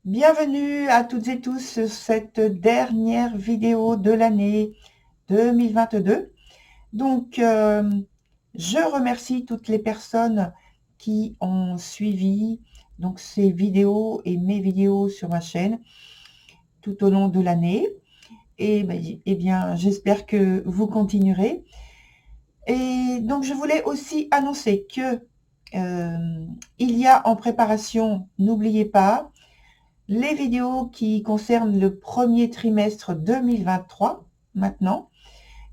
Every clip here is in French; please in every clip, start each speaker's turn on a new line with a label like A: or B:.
A: Bienvenue à toutes et tous sur cette dernière vidéo de l'année 2022. Donc, je remercie toutes les personnes qui ont suivi donc ces vidéos et mes vidéos sur ma chaîne tout au long de l'année. Eh bien, j'espère que vous continuerez. Et donc, je voulais aussi annoncer que il y a en préparation, n'oubliez pas, les vidéos qui concernent le premier trimestre 2023 maintenant.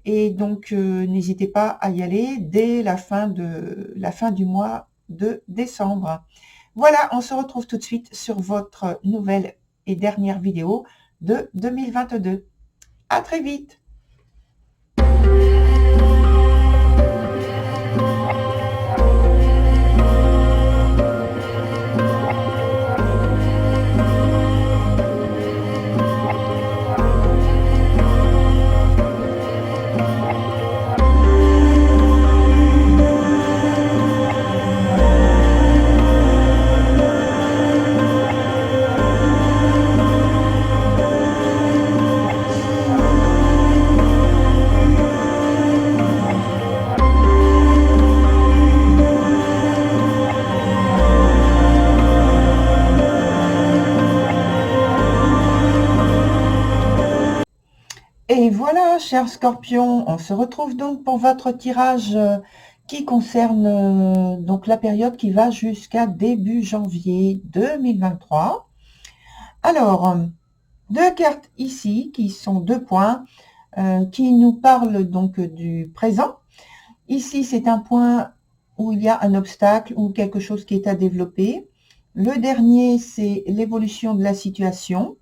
A: Et donc, n'hésitez pas à y aller dès la fin du mois de décembre. Voilà, on se retrouve tout de suite sur votre nouvelle et dernière vidéo de 2022. À très vite! Et voilà, chers scorpions, on se retrouve donc pour votre tirage qui concerne donc la période qui va jusqu'à début janvier 2023. Alors, deux cartes ici qui sont 2 points qui nous parlent donc du présent. Ici, c'est un point où il y a un obstacle ou quelque chose qui est à développer. Le dernier, c'est l'évolution de la situation.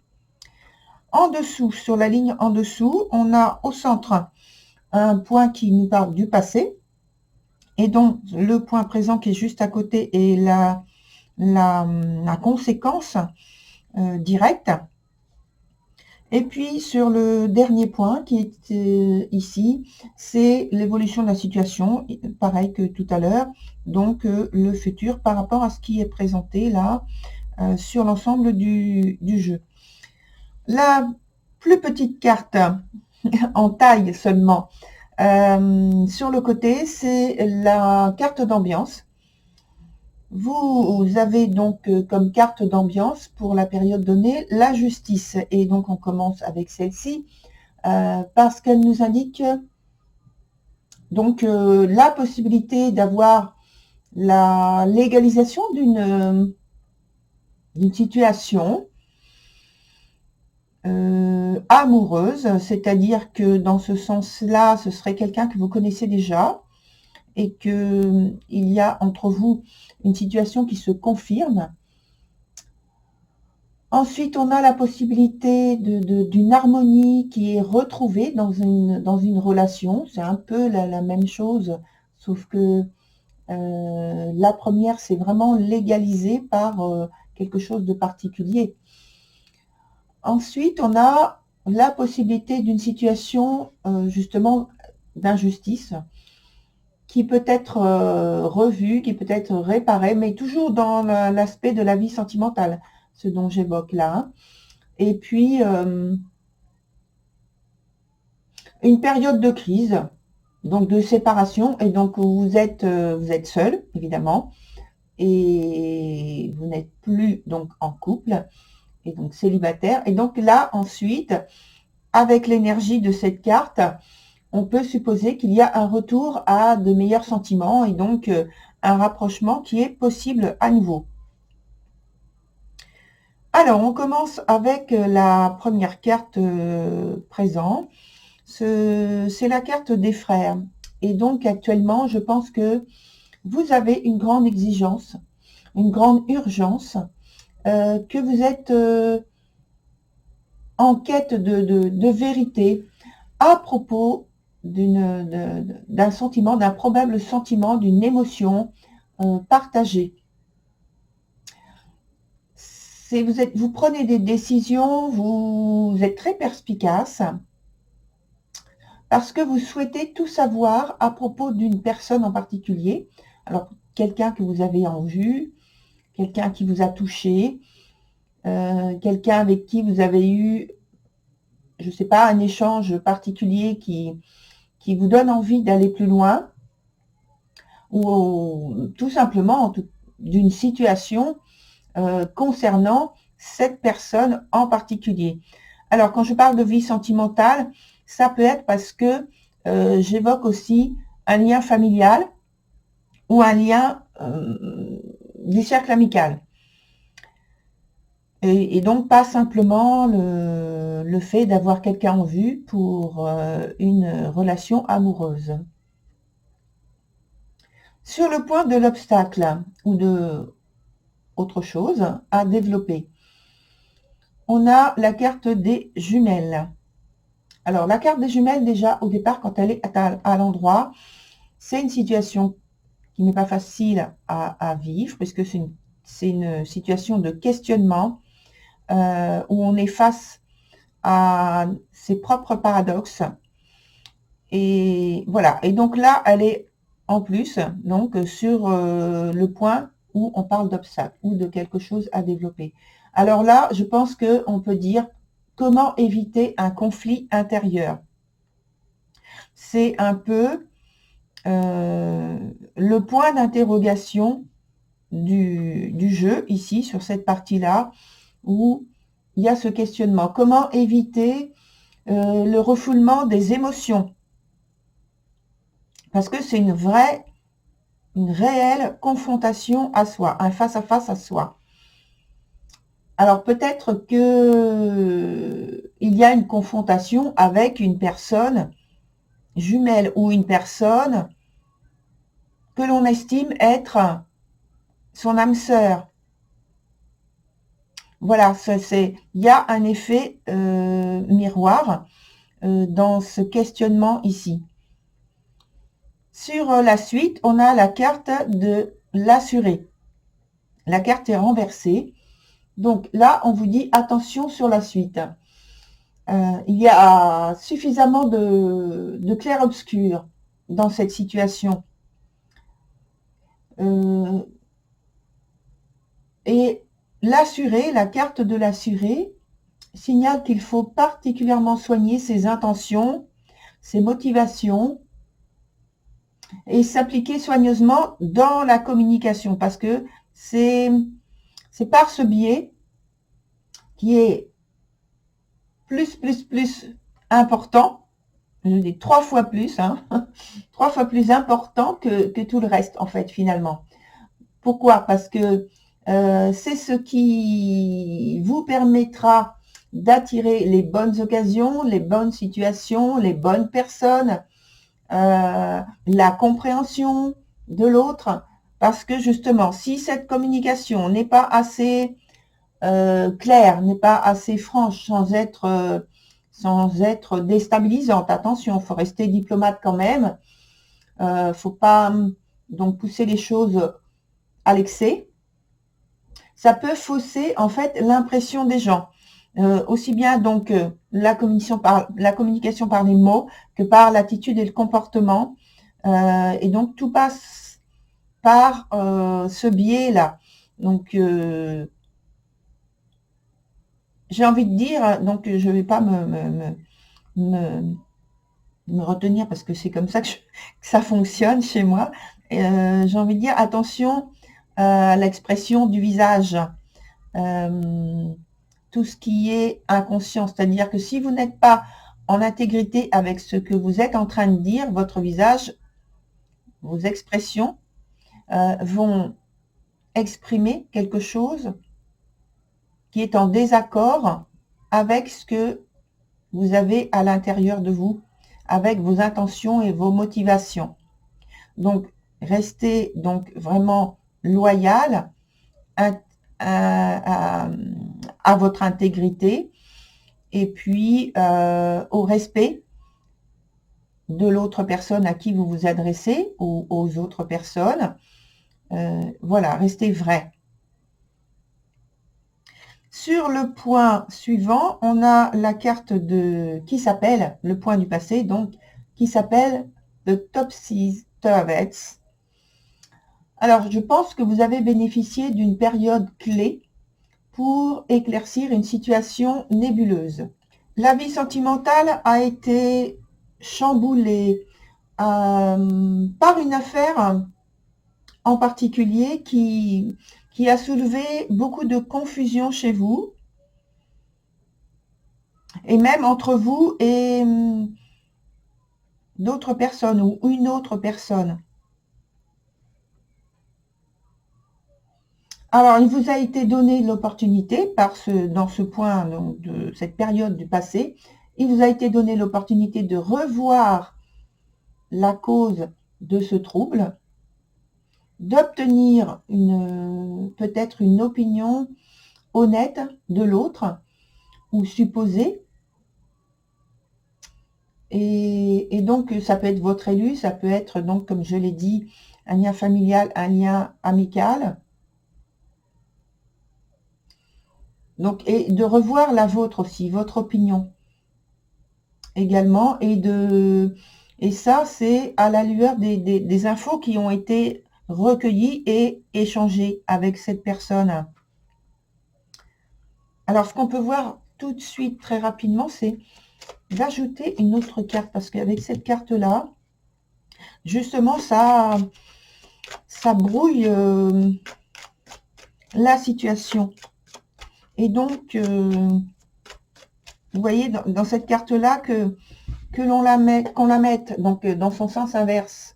A: En dessous, sur la ligne en dessous, on a au centre un point qui nous parle du passé, et donc le point présent qui est juste à côté est la conséquence directe. Et puis sur le dernier point qui est ici, c'est l'évolution de la situation, pareil que tout à l'heure, donc le futur par rapport à ce qui est présenté là sur l'ensemble du jeu. La plus petite carte en taille seulement sur le côté, c'est la carte d'ambiance. Vous avez donc comme carte d'ambiance pour la période donnée la justice. Et donc on commence avec celle-ci parce qu'elle nous indique donc la possibilité d'avoir la légalisation d'une situation amoureuse, c'est-à-dire que dans ce sens-là, ce serait quelqu'un que vous connaissez déjà et qu'il y a entre vous une situation qui se confirme. Ensuite, on a la possibilité d'une harmonie qui est retrouvée dans une relation. C'est un peu la même chose, sauf que la première, c'est vraiment légalisé par quelque chose de particulier. Ensuite, on a la possibilité d'une situation justement d'injustice qui peut être revue, qui peut être réparée, mais toujours dans l'aspect de la vie sentimentale, ce dont j'évoque là. Et puis, une période de crise, donc de séparation, et donc vous êtes seul, évidemment, et vous n'êtes plus donc en couple, et donc célibataire. Et donc là, ensuite, avec l'énergie de cette carte, on peut supposer qu'il y a un retour à de meilleurs sentiments et donc un rapprochement qui est possible à nouveau. Alors, on commence avec la première carte présent. C'est la carte des frères. Et donc, actuellement, je pense que vous avez une grande exigence, une grande urgence, que vous êtes en quête de vérité à propos d'un sentiment, d'un probable sentiment, d'une émotion partagée. Vous prenez des décisions, vous êtes très perspicace parce que vous souhaitez tout savoir à propos d'une personne en particulier. Alors, quelqu'un que vous avez en vue, quelqu'un qui vous a touché, quelqu'un avec qui vous avez eu, je ne sais pas, un échange particulier qui vous donne envie d'aller plus loin, ou tout simplement d'une situation concernant cette personne en particulier. Alors, quand je parle de vie sentimentale, ça peut être parce que j'évoque aussi un lien familial ou un lien du cercle amical. Et donc, pas simplement le fait d'avoir quelqu'un en vue pour une relation amoureuse. Sur le point de l'obstacle ou de autre chose à développer, on a la carte des jumelles. Alors, la carte des jumelles, déjà, au départ, quand elle est à l'endroit, c'est une situation qui n'est pas facile à vivre, puisque c'est une situation de questionnement où on est face à ses propres paradoxes. Et voilà. Et donc là, elle est en plus donc sur le point où on parle d'obstacle ou de quelque chose à développer. Alors là, je pense qu'on peut dire comment éviter un conflit intérieur. C'est un peu le point d'interrogation du jeu ici sur cette partie-là où il y a ce questionnement. Comment éviter le refoulement des émotions? Parce que c'est une réelle confrontation à soi, un face-à-face à soi. Alors peut-être que il y a une confrontation avec une personne jumelle ou une personne que l'on estime être son âme sœur. Voilà, il y a un effet miroir dans ce questionnement ici. Sur la suite, on a la carte de l'assuré. La carte est renversée. Donc là, on vous dit attention sur la suite. Il y a suffisamment de clair-obscur dans cette situation. Et l'assuré, la carte de l'assuré, signale qu'il faut particulièrement soigner ses intentions, ses motivations et s'appliquer soigneusement dans la communication parce que c'est par ce biais qui est plus important, je dis 3 fois plus, 3 fois plus important que tout le reste en fait finalement. Pourquoi? Parce que c'est ce qui vous permettra d'attirer les bonnes occasions, les bonnes situations, les bonnes personnes, la compréhension de l'autre. Parce que justement, si cette communication n'est pas assez claire, n'est pas assez franche, sans être déstabilisante, attention, il faut rester diplomate quand même, faut pas donc pousser les choses à l'excès, ça peut fausser en fait l'impression des gens. Aussi bien donc la communication par les mots que par l'attitude et le comportement. Et donc tout passe par ce biais-là. Donc j'ai envie de dire, donc je ne vais pas me retenir parce que c'est comme ça que ça fonctionne chez moi. J'ai envie de dire attention à l'expression du visage. Tout ce qui est inconscient, c'est-à-dire que si vous n'êtes pas en intégrité avec ce que vous êtes en train de dire, votre visage, vos expressions vont exprimer quelque chose qui est en désaccord avec ce que vous avez à l'intérieur de vous, avec vos intentions et vos motivations. Donc, restez donc vraiment loyal à votre intégrité et puis au respect de l'autre personne à qui vous vous adressez ou aux autres personnes. Voilà, restez vrai. Sur le point suivant, on a la carte qui s'appelle, le point du passé, donc, qui s'appelle The Topsy-Turvets. Alors, je pense que vous avez bénéficié d'une période clé pour éclaircir une situation nébuleuse. La vie sentimentale a été chamboulée par une affaire en particulier qui a soulevé beaucoup de confusion chez vous, et même entre vous et d'autres personnes ou une autre personne. Alors, il vous a été donné l'opportunité, dans ce point donc, de cette période du passé, il vous a été donné l'opportunité de revoir la cause de ce trouble, d'obtenir peut-être une opinion honnête de l'autre ou supposée. Et donc, ça peut être votre élu, ça peut être, donc, comme je l'ai dit, un lien familial, un lien amical. Donc, et de revoir la vôtre aussi, votre opinion également. Et ça, c'est à la lueur des infos qui ont été recueillies et échangées avec cette personne. Alors, ce qu'on peut voir tout de suite, très rapidement, c'est d'ajouter une autre carte. Parce qu'avec cette carte-là, justement, ça brouille la situation. Et donc, vous voyez dans cette carte-là qu'on la mette donc dans son sens inverse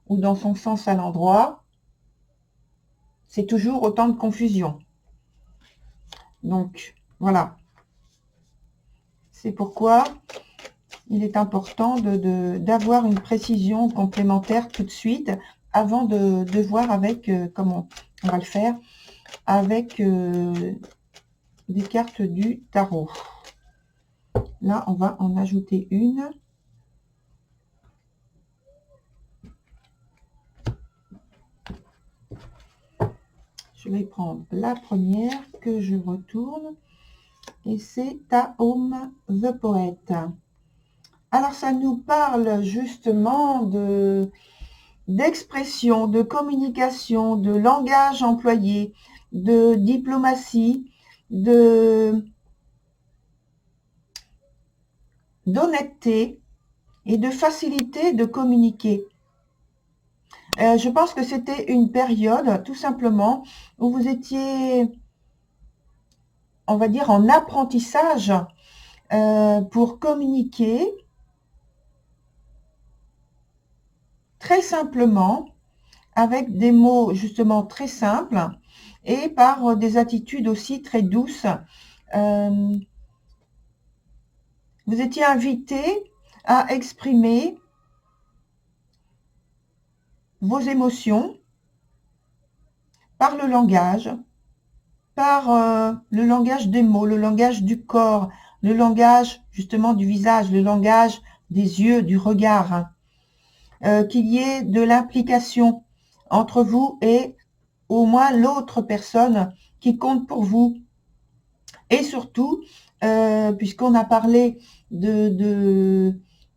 A: ou dans son sens à l'endroit, c'est toujours autant de confusion. Donc, voilà. C'est pourquoi il est important d'avoir une précision complémentaire tout de suite avant de voir avec comment on va le faire avec des cartes du tarot. Là, on va en ajouter une. Je vais prendre la première que je retourne. Et c'est Tahom the Poet. Alors, ça nous parle justement d'expression, de communication, de langage employé, de diplomatie, d'honnêteté et de facilité de communiquer. Je pense que c'était une période, tout simplement, où vous étiez, on va dire, en apprentissage pour communiquer très simplement, avec des mots justement très simples et par des attitudes aussi très douces. Vous étiez invité à exprimer vos émotions par le langage, par le langage des mots, le langage du corps, le langage justement du visage, le langage des yeux, du regard, qu'il y ait de l'implication entre vous et au moins l'autre personne qui compte pour vous. Et surtout, puisqu'on a parlé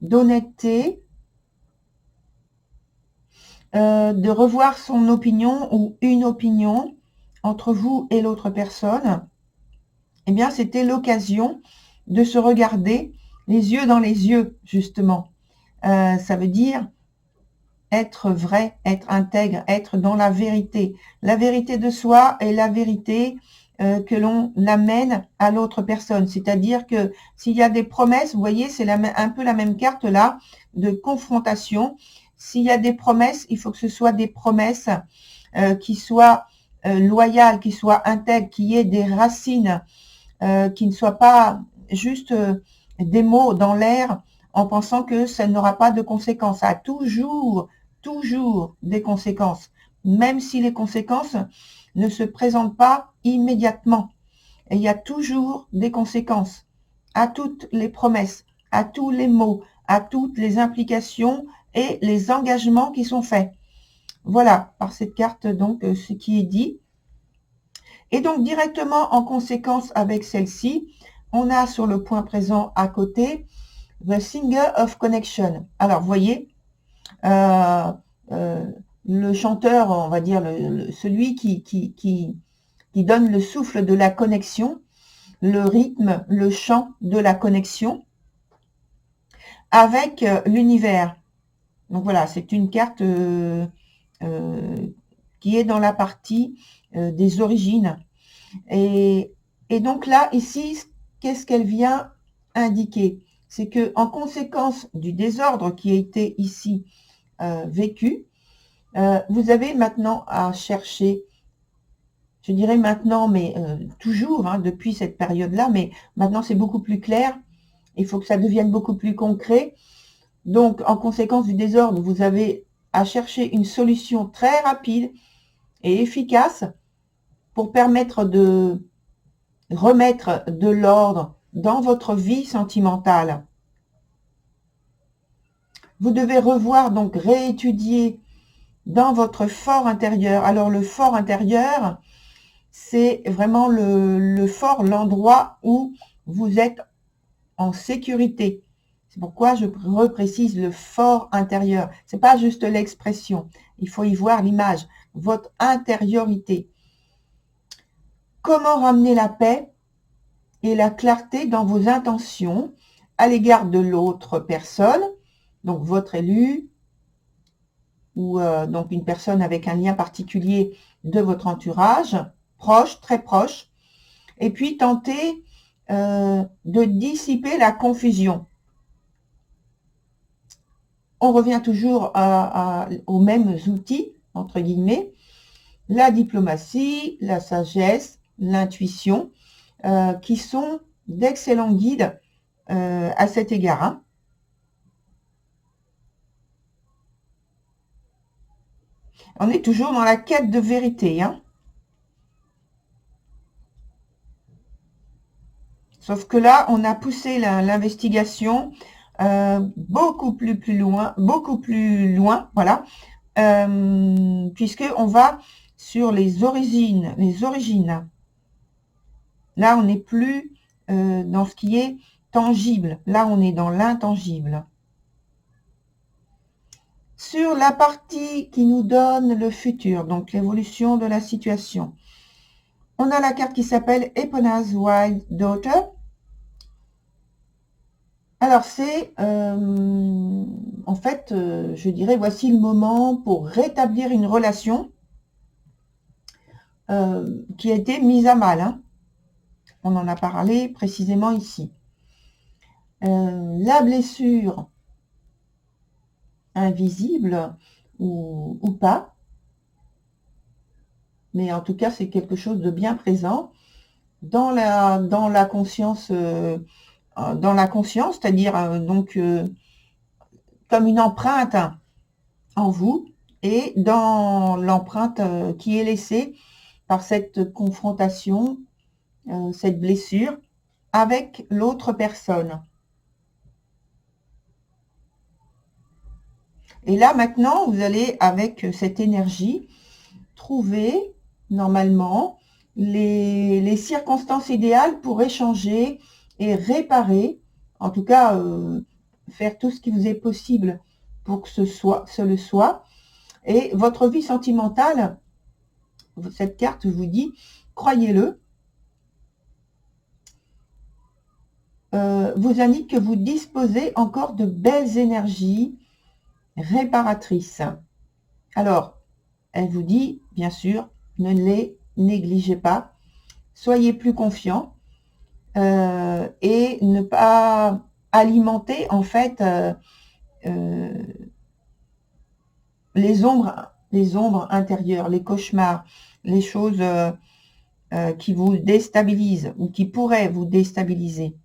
A: d'honnêteté, de revoir son opinion ou une opinion entre vous et l'autre personne, eh bien, c'était l'occasion de se regarder les yeux dans les yeux, justement. Ça veut dire être vrai, être intègre, être dans la vérité de soi et la vérité que l'on amène à l'autre personne. C'est-à-dire que s'il y a des promesses, vous voyez, c'est un peu la même carte là, de confrontation. S'il y a des promesses, il faut que ce soit des promesses qui soient loyales, qui soient intègres, qui aient des racines, qui ne soient pas juste des mots dans l'air en pensant que ça n'aura pas de conséquences. Ça a toujours des conséquences, même si les conséquences ne se présentent pas immédiatement. Et il y a toujours des conséquences à toutes les promesses, à tous les mots, à toutes les implications et les engagements qui sont faits. Voilà, par cette carte, donc, ce qui est dit. Et donc, directement en conséquence avec celle-ci, on a sur le point présent à côté, The Singer of Connection. Alors, vous voyez, le chanteur, on va dire, celui qui qui donne le souffle de la connexion, le rythme, le chant de la connexion avec l'univers. Donc voilà, c'est une carte qui est dans la partie des origines. Et donc là, ici, qu'est-ce qu'elle vient indiquer? C'est que en conséquence du désordre qui a été ici vécu, vous avez maintenant à chercher, je dirais maintenant, mais toujours, hein, depuis cette période-là, mais maintenant c'est beaucoup plus clair, il faut que ça devienne beaucoup plus concret. Donc, en conséquence du désordre, vous avez à chercher une solution très rapide et efficace pour permettre de remettre de l'ordre dans votre vie sentimentale. Vous devez revoir, donc réétudier dans votre fort intérieur. Alors, le fort intérieur, c'est vraiment le fort, l'endroit où vous êtes en sécurité. C'est pourquoi je reprécise le fort intérieur. C'est pas juste l'expression. Il faut y voir l'image, votre intériorité. Comment ramener la paix et la clarté dans vos intentions à l'égard de l'autre personne, donc votre élu, ou donc une personne avec un lien particulier de votre entourage, proche, très proche, et puis tenter de dissiper la confusion. On revient toujours aux mêmes outils, entre guillemets, la diplomatie, la sagesse, l'intuition, qui sont d'excellents guides à cet égard. Hein. On est toujours dans la quête de vérité. Hein. Sauf que là, on a poussé l'investigation beaucoup plus loin, voilà, puisque on va sur les origines. Là, on n'est plus dans ce qui est tangible. Là, on est dans l'intangible. Sur la partie qui nous donne le futur, donc l'évolution de la situation, on a la carte qui s'appelle Epona's Wild Daughter. Alors, c'est, en fait, je dirais, voici le moment pour rétablir une relation qui a été mise à mal. Hein. On en a parlé précisément ici. La blessure invisible ou pas, mais en tout cas, c'est quelque chose de bien présent dans la conscience, c'est-à-dire donc comme une empreinte en vous et dans l'empreinte qui est laissée par cette confrontation, cette blessure avec l'autre personne. Et là, maintenant, vous allez, avec cette énergie, trouver, normalement, les circonstances idéales pour échanger et réparer, en tout cas, faire tout ce qui vous est possible pour que ce le soit. Et votre vie sentimentale, cette carte vous dit, croyez-le, vous indique que vous disposez encore de belles énergies réparatrices. Alors, elle vous dit, bien sûr, ne les négligez pas, soyez plus confiants et ne pas alimenter en fait les ombres intérieures, les cauchemars, les choses qui vous déstabilisent ou qui pourraient vous déstabiliser.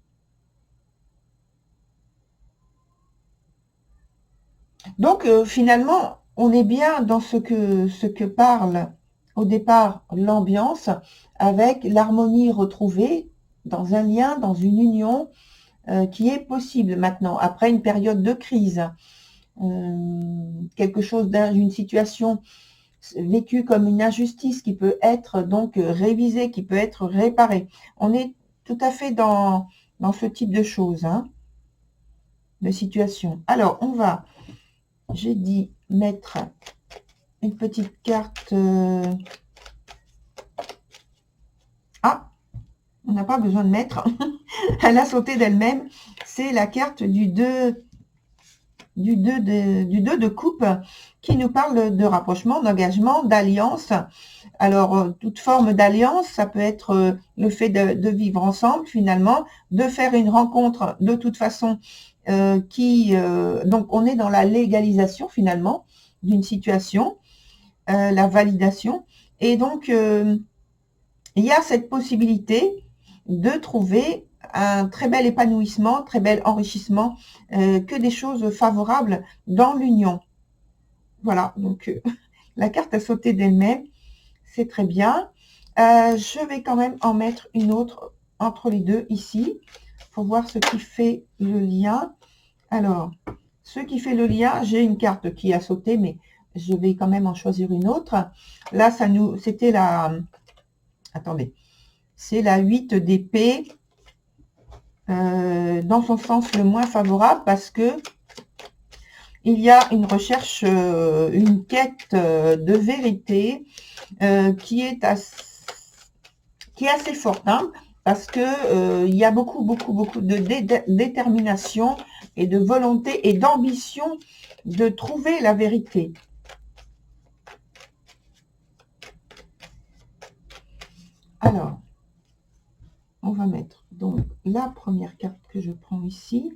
A: Donc finalement, on est bien dans ce que parle au départ l'ambiance, avec l'harmonie retrouvée dans un lien, dans une union qui est possible maintenant, après une période de crise. Quelque chose d'une situation vécue comme une injustice qui peut être donc révisée, qui peut être réparée. On est tout à fait dans ce type de choses, hein, de situation. Alors, on va, j'ai dit, mettre une petite carte n'a pas besoin de mettre. Elle a sauté d'elle-même. C'est la carte du 2 de coupe qui nous parle de rapprochement, d'engagement, d'alliance. Alors, toute forme d'alliance, ça peut être le fait de vivre ensemble finalement, de faire une rencontre de toute façon donc on est dans la légalisation finalement d'une situation, la validation. Et donc, il y a cette possibilité de trouver un très bel épanouissement, très bel enrichissement, que des choses favorables dans l'union. Voilà, donc la carte a sauté d'elle-même, c'est très bien. Je vais quand même en mettre une autre entre les deux ici, pour voir ce qui fait le lien. Alors, ce qui fait le lien, j'ai une carte qui a sauté, mais je vais quand même en choisir une autre. Là, c'était la... Attendez. C'est la 8 d'épée, dans son sens le moins favorable, parce que il y a une recherche, une quête de vérité qui est assez forte, hein, parce que il y a beaucoup de détermination et de volonté et d'ambition de trouver la vérité. Alors, on va mettre donc la première carte que je prends ici.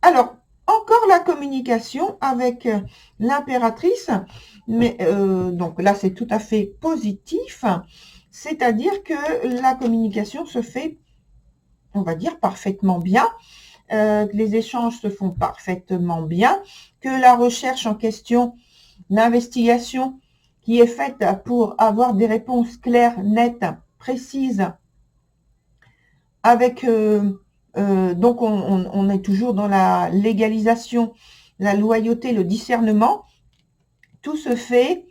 A: Alors, encore la communication avec l'impératrice, mais donc là c'est tout à fait positif, c'est-à-dire que la communication se fait, on va dire, parfaitement bien, les échanges se font parfaitement bien, que la recherche en question, l'investigation qui est faite pour avoir des réponses claires, nettes, précises, avec donc on est toujours dans la légalisation, la loyauté, le discernement. Tout se fait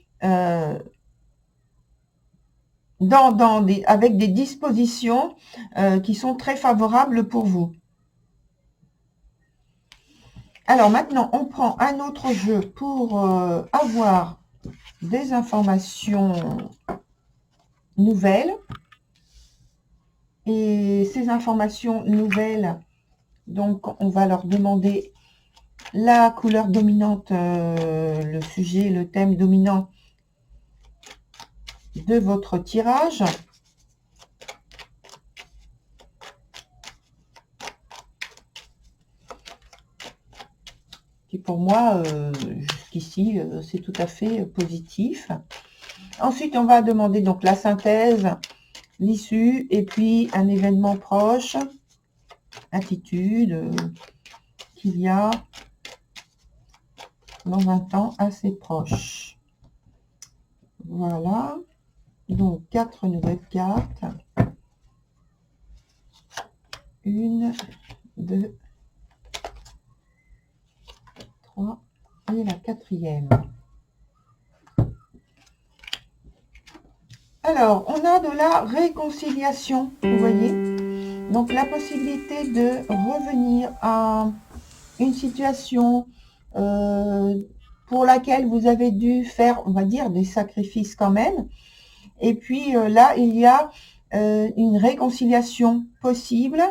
A: avec des dispositions qui sont très favorables pour vous. Alors maintenant, on prend un autre jeu pour avoir des informations nouvelles. Et ces informations nouvelles, donc on va leur demander la couleur dominante, le sujet, le thème dominant de votre tirage. Qui pour moi, jusqu'ici, c'est tout à fait positif. Ensuite, on va demander donc la synthèse, l'issue, et puis un événement proche, attitude qu'il y a dans un temps assez proche. Voilà. Donc, 4 nouvelles cartes. 1, 2, 3 et la 4e. Alors, on a de la réconciliation, vous voyez. Donc, la possibilité de revenir à une situation pour laquelle vous avez dû faire, on va dire, des sacrifices quand même. Et puis là, il y a une réconciliation possible.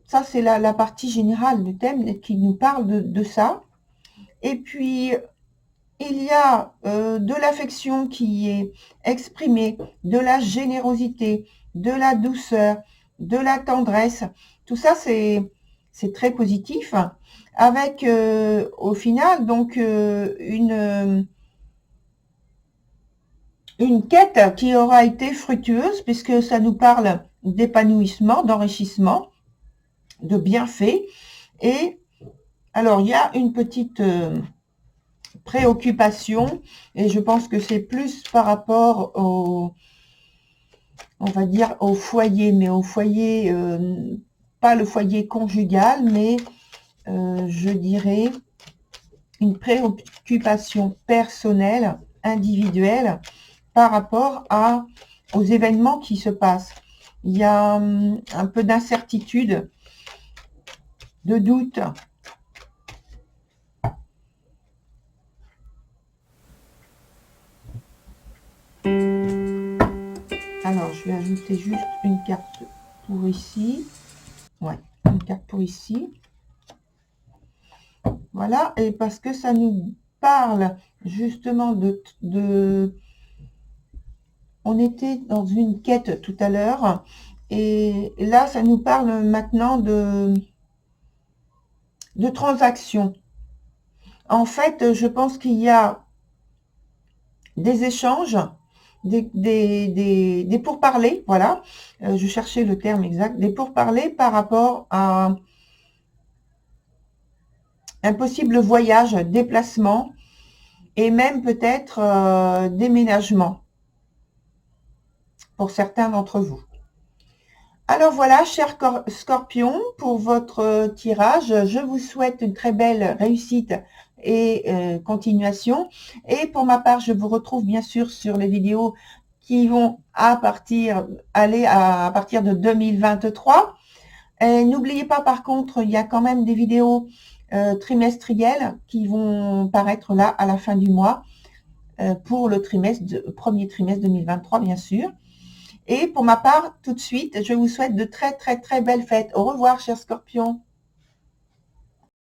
A: Ça, c'est la partie générale du thème qui nous parle de ça. Et puis, il y a de l'affection qui est exprimée, de la générosité, de la douceur, de la tendresse. Tout ça, c'est très positif. Avec, au final, donc, une quête qui aura été fructueuse, puisque ça nous parle d'épanouissement, d'enrichissement, de bienfaits. Et alors, il y a une petite préoccupation, et je pense que c'est plus par rapport au, on va dire, au foyer, mais au foyer, pas le foyer conjugal, mais je dirais une préoccupation personnelle, individuelle, par rapport aux événements qui se passent. Il y a un peu d'incertitude, de doute. Alors, Alors, je vais ajouter juste une carte pour ici. Ouais, une carte pour ici. Voilà, et parce que ça nous parle justement on était dans une quête tout à l'heure, et là, ça nous parle maintenant de transactions. En fait, je pense qu'il y a des échanges, des pourparlers, voilà, je cherchais le terme exact, des pourparlers par rapport à un possible voyage, déplacement, et même peut-être déménagement pour certains d'entre vous. Alors voilà, chers scorpions, pour votre tirage, je vous souhaite une très belle réussite et continuation. Et pour ma part, je vous retrouve bien sûr sur les vidéos qui vont aller à partir de 2023. Et n'oubliez pas, par contre, il y a quand même des vidéos trimestrielles qui vont paraître là à la fin du mois pour le premier trimestre 2023, bien sûr. Et pour ma part, tout de suite, je vous souhaite de très, très, très belles fêtes. Au revoir, chers scorpions.